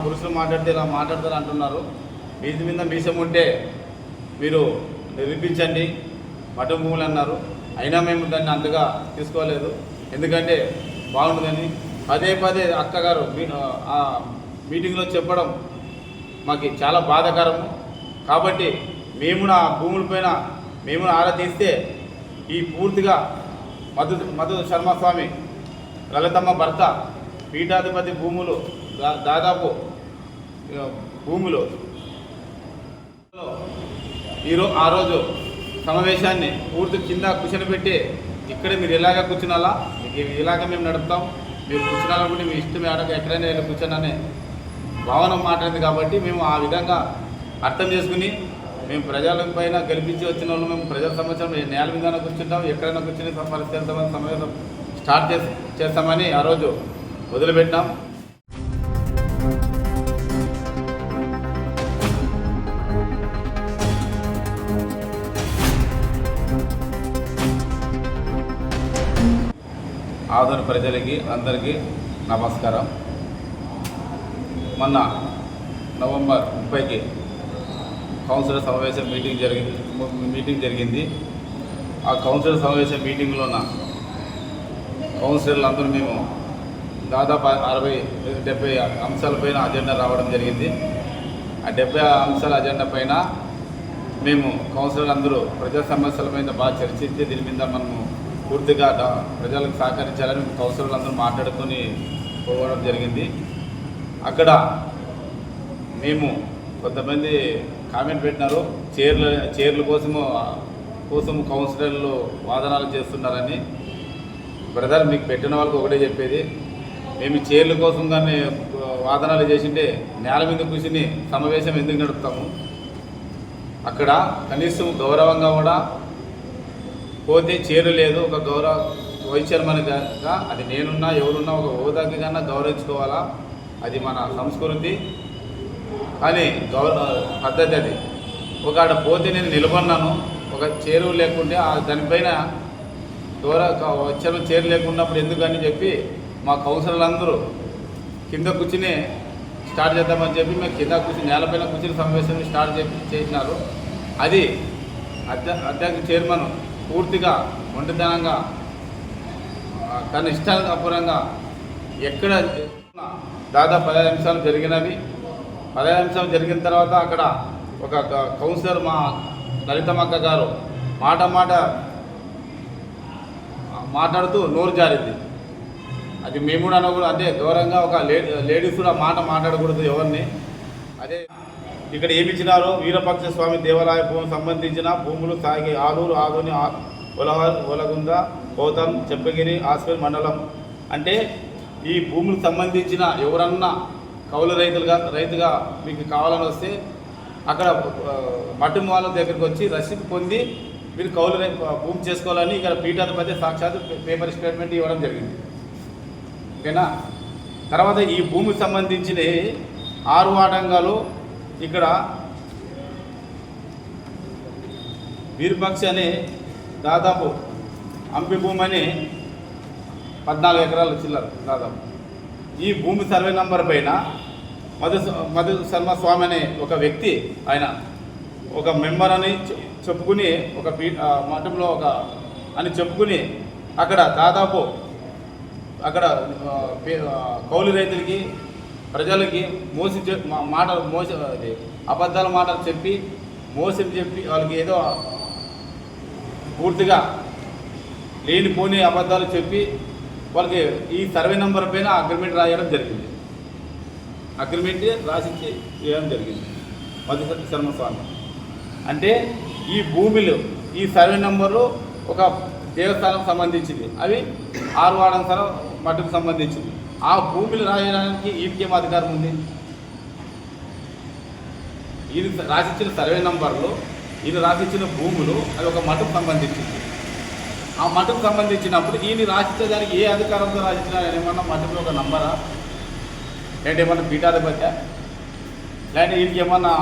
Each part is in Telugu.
పురుషులు మాట్లాడితే ఇలా మాట్లాడతారు అంటున్నారు. మీది మీద మీసం ఉంటే మీరు నిరూపించండి మఠం భూములు అన్నారు. అయినా మేము దాన్ని అంతగా తీసుకోలేదు, ఎందుకంటే బాగుంటుందని పదే పదే అక్కగారు ఆ మీటింగ్లో చెప్పడం మాకు చాలా బాధాకరము. కాబట్టి మేము ఆ భూములపైన మేము ఆరా తీస్తే ఈ పూర్తిగా మధు శర్మ స్వామి లలితమ్మ భర్త పీఠాధిపతి భూములు దాదాపు భూములు ఆ రోజు సమావేశాన్ని పూర్తి కింద కూర్చొని పెట్టి ఇక్కడే మీరు ఇలాగ కూర్చున్నాలా, మీకు ఇలాగ మేము నడుపుతాం, మీరు కూర్చున్నాలనుకుంటే మీ ఇష్టం ఎక్కడైనా వెళ్ళి కూర్చొని భావన మాట్లాడింది. కాబట్టి మేము ఆ విధంగా అర్థం చేసుకుని మేము ప్రజల పైన గెలిపించి వచ్చిన వాళ్ళు మేము ప్రజల సమస్యలు నేల మీద కూర్చుంటాం, ఎక్కడైనా కూర్చుని పరిస్థితి సమావేశం స్టార్ట్ చేస్తామని ఆ రోజు మొదలుపెట్టాం. ఆదరణ ప్రజలకి అందరికీ నమస్కారం. మొన్న నవంబర్ 30కి కౌన్సిలర్ సమావేశం మీటింగ్ జరిగింది. ఆ కౌన్సిలర్ సమావేశం మీటింగ్లోన కౌన్సిలర్లు అందరూ మేము దాదాపు 60-70 అంశాలపైన అజెండా రావడం జరిగింది. ఆ 70 అంశాల అజెండా పైన మేము కౌన్సిలర్లు అందరూ ప్రజా సమస్యల మీద బాగా చర్చించి దీని మీద మనము పూర్తిగా ప్రజలకు సహకరించాలని కౌన్సిలర్లు అందరూ మాట్లాడుకొని పోవడం జరిగింది. అక్కడ మేము కొంతమంది కామెంట్ పెట్టినారు, చైర్ల కోసము కౌన్సిలర్లు వాదనలు చేస్తున్నారని. బ్రదర్, మీకు పెట్టిన వాళ్ళకి ఒకటే చెప్పేది, మేము చైర్ల కోసం కానీ వాదనలు చేసింటే నేల మీద కూర్చుని సమావేశం ఎందుకు నడుపుతాము? అక్కడ కనీసం గౌరవంగా కూడా పోతే చైర్లు లేదు, ఒక గౌరవ వైస్ చైర్మన్గా అది నేనున్నా ఎవరున్నా ఒక హోదాకి కన్నా గౌరవించుకోవాలా, అది మన సంస్కృతి అని పద్ధతి. అది ఒక పోతే నేను నిలబడినాను, ఒక చైరు లేకుంటే దానిపైన వచ్చాను, చైర్ లేకున్నప్పుడు ఎందుకని చెప్పి మా కౌన్సిలర్లు అందరూ కింద కూర్చుని స్టార్ట్ చేద్దామని చెప్పి మేము కింద కూర్చుని నేలపైన కూర్చుని సమావేశాన్ని స్టార్ట్ చేసినారు. అది అధ్యక్ష చైర్మన్ పూర్తిగా ఒంటితనంగా తన ఇష్టానుసారంగా ఎక్కడ దాదాపు 15 నిమిషాలు జరిగినవి. 15 నిమిషాలు జరిగిన తర్వాత అక్కడ ఒక కౌన్సిలర్ మా లలితమ్మ గారు మాట్లాడుతూ నోరు జారింది. అది మేము కూడా అనకూడదు, అంటే గౌరవంగా ఒక లేడీస్ కూడా మాట్లాడకూడదు ఎవరిని. అదే ఇక్కడ ఏమి ఇచ్చినారో వీరపక్ష స్వామి దేవాలయ భూమి సంబంధించిన భూములు సాగి ఆలూరు, ఆదోని, ఒలగుంద, గౌతమ్, చెప్పగిరి, ఆస్పేల్ మండలం. అంటే ఈ భూములకు సంబంధించిన ఎవరన్నా కౌలు రైతుగా మీకు కావాలని వస్తే అక్కడ మఠం వాళ్ళ దగ్గరికి వచ్చి రసీదు పొంది మీరు కౌలు భూమి చేసుకోవాలని ఇక్కడ పీఠాధిపతి సాక్షాత్ పేపర్ స్టేట్మెంట్ ఇవ్వడం జరిగింది. ఓకేనా? తర్వాత ఈ భూమికి సంబంధించిన 6 వాటంగాలు ఇక్కడ వీరపక్ష అనే దాదాపు అంపి భూమి అని 14 ఎకరాలు చిల్లర దాదాపు. ఈ భూమి సర్వే నంబర్ పైన మధు శర్మ స్వామి అనే ఒక వ్యక్తి, ఆయన ఒక మెంబర్ అని చెప్పుకుని ఒక మఠంలో అని చెప్పుకుని అక్కడ దాదాపు అక్కడ కౌలు రైతులకి ప్రజలకి అబద్ధాల మాటలు చెప్పి మోసం చెప్పి వాళ్ళకి ఏదో పూర్తిగా లేనిపోని అబద్ధాలు చెప్పి వాళ్ళకి ఈ సర్వే నెంబర్ పైన అగ్రిమెంట్ రాయడం జరిగింది. అగ్రిమెంట్ రాసిచ్చి వేయడం జరిగింది మధు శర్మ స్వామి. అంటే ఈ భూమిలో ఈ సర్వే నెంబర్లు ఒక దేవస్థానం సంబంధించింది, అవి 6 వాడం మట్టుకు సంబంధించింది. ఆ భూమిని రాయడానికి ఈయనకేం అధికారం ఉంది? ఈయన రాసిచ్చిన సర్వే నంబర్లు, ఈయన రాసిచ్చిన భూములు అవి ఒక మఠకు సంబంధించింది. ఆ మఠకు సంబంధించినప్పుడు ఈయన రాసిచ్చేదానికి ఏ అధికారంతో రాసిచ్చినా ఏమన్నా మఠంలో ఒక నంబరా, లేదంటే ఏమన్నా పీఠాధిపత్య, లేదంటే ఈయనకి ఏమన్నా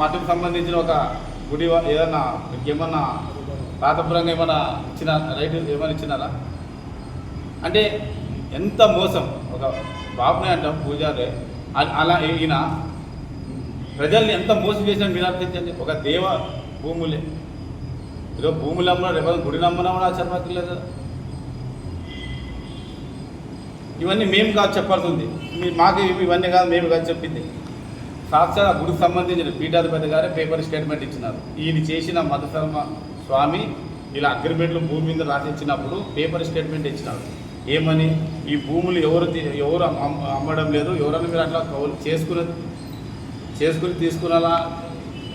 మఠకు సంబంధించిన ఒక గుడి ఏదన్నా ఇంకేమన్నా రాతపురంగా ఏమైనా రైతు ఏమైనా ఇచ్చినారా? అంటే ఎంత మోసం. ఒక బాబుని అంటాం పూజారి, అలా ఈయన ప్రజల్ని ఎంత మోసం చేసినా మీరు అర్థించండి. ఒక దేవ భూములే ఏదో భూములు అమ్మడం, రేపు గుడి నమ్మడం ఆశ్చర్యపడలేదు కదా. ఇవన్నీ మేము కాదు చెప్పాల్సింది, మాకు ఇవన్నీ కాదు మేము కాదు చెప్పింది. సాక్షాత్ ఆ గుడికి సంబంధించిన పీఠాధిపతి గారే పేపర్ స్టేట్మెంట్ ఇచ్చినారు. ఈయన చేసిన మధుశర్మ స్వామి ఇలా అగ్రిమెంట్లు భూమి మీద రాసిచ్చినప్పుడు పేపర్ స్టేట్మెంట్ ఇచ్చినారు. ఏమని, ఈ భూములు ఎవరు అమ్మడం లేదు, ఎవరన్నా మీరు అట్లా చేసుకుని తీసుకునేలా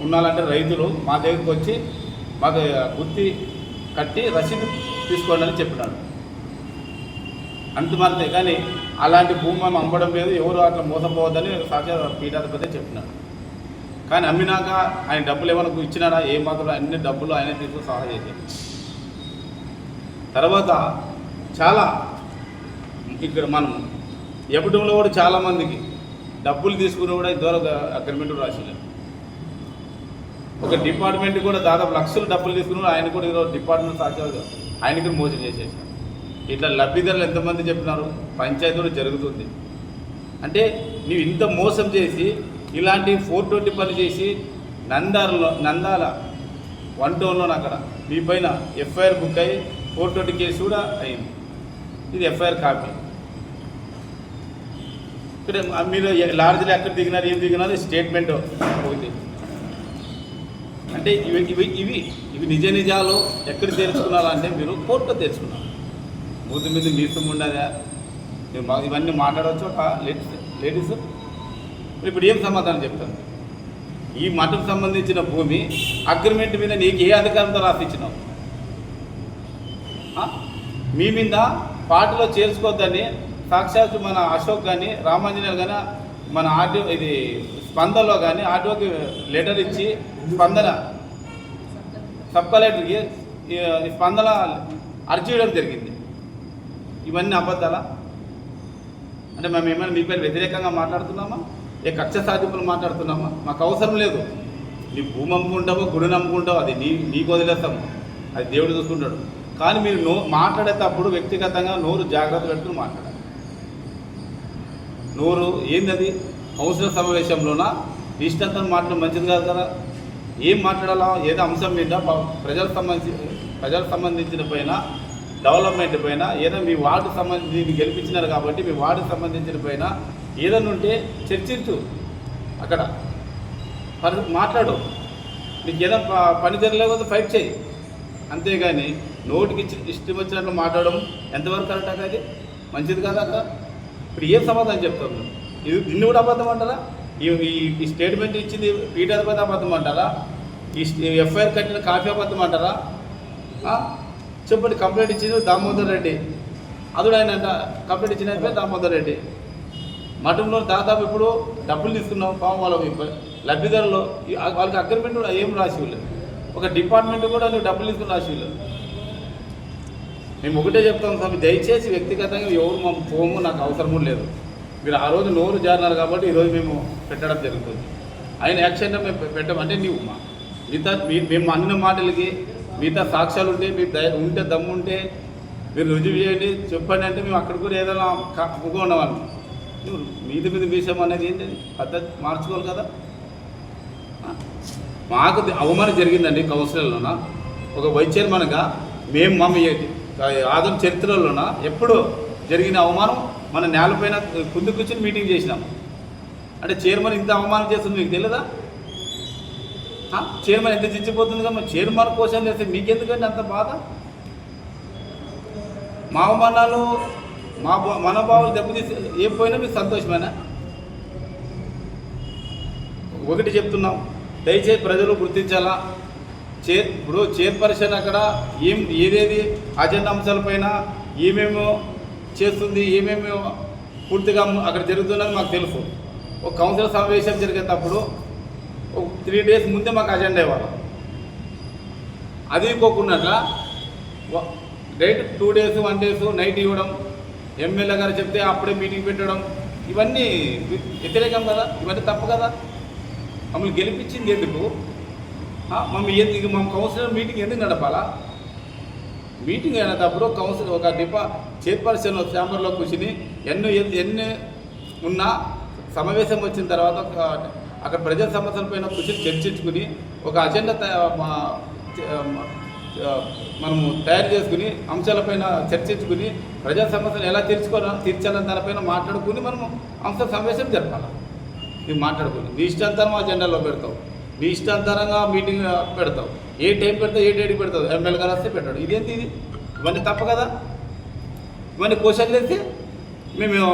ఉండాలంటే రైతులు మా దగ్గరికి వచ్చి మాకు గుర్తి కట్టి రసీదు తీసుకోండి అని చెప్పినాడు. అంతమంతే, కానీ అలాంటి భూమి మనం అమ్మడం లేదు, ఎవరు అట్లా మోసపోవద్దని సాక్షాత్ పీఠాధిపతి చెప్పినాడు. కానీ అమ్మినాక ఆయన డబ్బులు ఏమైనా ఇచ్చినాడా? ఏ మాత్రం అన్ని డబ్బులు ఆయన తీసుకు సహాయం చేశాడు. తర్వాత చాలా ఇక్కడ మనం ఎప్పటిలో కూడా చాలామందికి డబ్బులు తీసుకుని కూడా ఇంతవరకు అగ్రిమెంట్ రాసినారు. ఒక డిపార్ట్మెంట్ కూడా దాదాపు లక్షలు డబ్బులు తీసుకుని ఆయన కూడా ఈరోజు డిపార్ట్మెంట్ సాక్షాత్ ఆయనకి మోసం చేసేసారు. ఇట్లా లబ్ధిదారులు ఎంతమంది చెప్పినారు? పంచాయతీ కూడా జరుగుతుంది. అంటే నీవు ఇంత మోసం చేసి ఇలాంటి 420 పని చేసి నందాల 1 టౌన్లో అక్కడ మీ పైన ఎఫ్ఐఆర్ బుక్ అయ్యి 420 కేసు కూడా అయింది. ఇది ఎఫ్ఐఆర్ కాపీ. ఇక్కడ మీరు లాడ్జ్లో ఎక్కడ దిగినారు, ఏం దిగినారు స్టేట్మెంట్ ఒకటి. అంటే ఇవి నిజాలు ఎక్కడ తెరుచుకున్నారంటే మీరు కోర్టులో తెరుచుకున్నారు. మూతి మీద నీసం ఉండదా? ఇవన్నీ మాట్లాడవచ్చు ఒక లేడీస్. ఇప్పుడు ఏం సమాధానం చెప్తాను? ఈ మఠకు సంబంధించిన భూమి అగ్రిమెంట్ మీద నీకు ఏ అధికారంతో రాసిచ్చినావు? మీ మీద పార్టీలో చేర్చుకోవద్దని సాక్షాత్ మన అశోక్ కానీ రామాంజనేయులు కానీ మన ఆర్టీఓ ఇది స్పందనలో కానీ ఆర్టీఓకి లెటర్ ఇచ్చి స్పందన సబ్ కలెక్టర్కి స్పందన అర్జీ ఇవ్వడం జరిగింది. ఇవన్నీ అబద్ధాలా? అంటే మేము ఏమైనా మీ పైన వ్యతిరేకంగా మాట్లాడుతున్నామా? ఏ కక్ష సాధింపులు మాట్లాడుతున్నామా? మాకు అవసరం లేదు. నీ భూమి అమ్ముకుంటావో గుడిని అమ్ముకుంటావో అది నీకు వదిలేస్తాము, అది దేవుడు చూసుకుంటాడు. కానీ మీరు మాట్లాడేటప్పుడు వ్యక్తిగతంగా నోరు జాగ్రత్త పెట్టుకుని మాట్లాడాలి. నోరు ఏంది? కౌన్సిలర్ సమావేశంలోనా ఇష్టంతో మాట్లాడడం మంచిది కాదు కదా. ఏం మాట్లాడాలా? ఏదో అంశం మీద ప్రజలకు సంబంధించిన పైన డెవలప్మెంట్ పైన ఏదో మీ వార్డు సంబంధించి గెలిపించినారు కాబట్టి మీ వార్డుకు సంబంధించిన పైన ఏదైనా ఉంటే చర్చించు, అక్కడ మాట్లాడు. నీకు ఏదో పని జరగలేకపోతే ఫైట్ చేయి, అంతేగాని నోటికి ఇష్టం వచ్చినట్లు మాట్లాడడం ఎంతవరకు కరెక్ట్? అది మంచిది కదా. అక్కడ ఇప్పుడు ఏం సమాధానం చెప్తాను? దీన్ని కూడా అబద్ధం అంటారా? ఈ స్టేట్మెంట్ ఇచ్చింది పీఠాధిపతి అబద్ధం అంటారా? ఈ ఎఫ్ఐఆర్ కట్టిన కాఫీ అబద్ధం అంటారా? చెప్పండి. కంప్లైంట్ ఇచ్చింది దామోదర్ రెడ్డి, అదుడు ఆయన కంప్లైంట్ ఇచ్చిన పేరు దామోదర్ రెడ్డి. మఠంలో దాదాపు ఇప్పుడు డబ్బులు తీసుకున్నాం పాపం వాళ్ళకి లబ్ధిదారులు వాళ్ళకి అగ్రిమెంట్ కూడా ఏం రాసి లేదు. ఒక డిపార్ట్మెంట్ కూడా నువ్వు డబ్బులు తీసుకుని రాసి లేదు. మేము ఒకటే చెప్తాం స్వామి, దయచేసి వ్యక్తిగతంగా ఎవరు మా పోము, నాకు అవసరము లేదు. మీరు ఆ రోజు నోరు జారినారు కాబట్టి ఈరోజు మేము పెట్టడం జరుగుతుంది. ఆయన యాక్షన్లో మేము పెట్టమంటే నీవు మేము అన్న మాటలకి మిగతా సాక్ష్యాలు ఉంటే మీరు ఉంటే దమ్ము ఉంటే మీరు రుజువు చేయండి, చెప్పండి అంటే మేము అక్కడ కూడా ఏదైనా ముగ్గు ఉండవాళ్ళం. నువ్వు మీద విషయం అనేది ఏంటి? పద్ధతి మార్చుకోవాలి కదా. మాకు అవమానం జరిగిందండి కౌన్సిలర్లోన. ఒక వైస్ చైర్మన్గా మేము మా ఆదరణ చరిత్రలోన ఎప్పుడు జరిగిన అవమానం మన నేలపైన కుందు కూర్చొని మీటింగ్ చేసినాం. అంటే చైర్మన్ ఇంత అవమానం చేస్తుంది మీకు తెలియదా? చైర్మన్ ఎంత చిచ్చిపోతుంది కదా. మరి చైర్మన్ కోసం చేస్తే మీకెందుకంటే అంత బాధ? మా అవమానాలు మా మనోభావాలు దెబ్బతీసి ఏం పోయినా మీకు సంతోషమేనా? ఒకటి చెప్తున్నాం, దయచేసి ప్రజలు గుర్తించాలా. ఇప్పుడు చైర్పర్సన్ అక్కడ ఏదేది అజెండా అంశాలపైన ఏమేమో చేస్తుంది, ఏమేమి పూర్తిగా అక్కడ జరుగుతున్నది మాకు తెలుసు. ఒక కౌన్సిలర్ సమావేశం జరిగేటప్పుడు 3 days ముందే మాకు అజెండా ఇవ్వాలి. అది ఇవ్వకున్నట్ల డైట్ 2 days 1 days నైట్ ఇవ్వడం, ఎమ్మెల్యే గారు చెప్తే అప్పుడే మీటింగ్ పెట్టడం, ఇవన్నీ వ్యతిరేకం కదా. ఇవన్నీ తప్పు కదా. మమ్మల్ని గెలిపించింది ఎందుకు? మా కౌన్సిలర్ మీటింగ్ ఎందుకు నడపాలా? మీటింగ్ అయినప్పుడు కౌన్సిలర్ ఒక చైర్పర్సన్ ఛాంబర్లో కూర్చుని ఎన్ని ఉన్నా సమావేశం వచ్చిన తర్వాత అక్కడ ప్రజా సమస్యలపైన కూర్చొని చర్చించుకుని ఒక అజెండా మనము తయారు చేసుకుని అంశాలపైన చర్చించుకుని ప్రజా సమస్యలు ఎలా తీర్చాలని దానిపైన మాట్లాడుకుని మనము అంశ సమావేశం జరపాలి. నువ్వు మాట్లాడుకుని నీ ఇష్టాంతరం అజెండాలో పెడతావు, నీ ఇష్టాంతరంగా మీటింగ్ పెడతావు, ఏ టైం పెడతావు, ఏ డేట్ పెడతావు, ఎమ్మెల్యే గారు వస్తే పెట్టాడు. ఇదేంటి ఇది? ఇవన్నీ తప్ప కదా. ఇవన్నీ క్వశ్చన్లు వేస్తే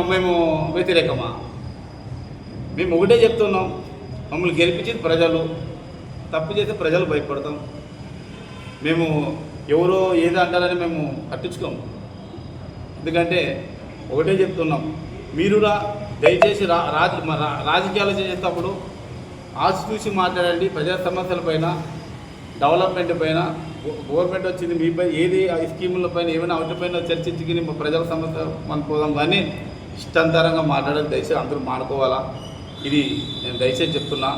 మేము వ్యతిరేకమా? మేము ఒకటే చెప్తున్నాం, మమ్మల్ని గెలిపించేది ప్రజలు, తప్పు చేస్తే ప్రజలు భయపడతాం. మేము ఎవరో ఏదో అంటారని మేము పట్టించుకోము. ఎందుకంటే ఒకటే చెప్తున్నాం, మీరు దయచేసి రాజకీయాలు చేసేటప్పుడు ఆశ చూసి మాట్లాడండి. ప్రజా సమస్యలపైన, డెవలప్మెంట్ పైన, గవర్నమెంట్ వచ్చింది మీపై ఏది ఈ స్కీముల పైన ఏమైనా వాటిపైన చర్చించుకుని ప్రజల సమస్య మనం పోదాం. కానీ ఇష్టాంతరంగా మాట్లాడాలి. దయచేసి అందరూ మానుకోవాలా. ఇది నేను దయచేసి చెప్తున్నా.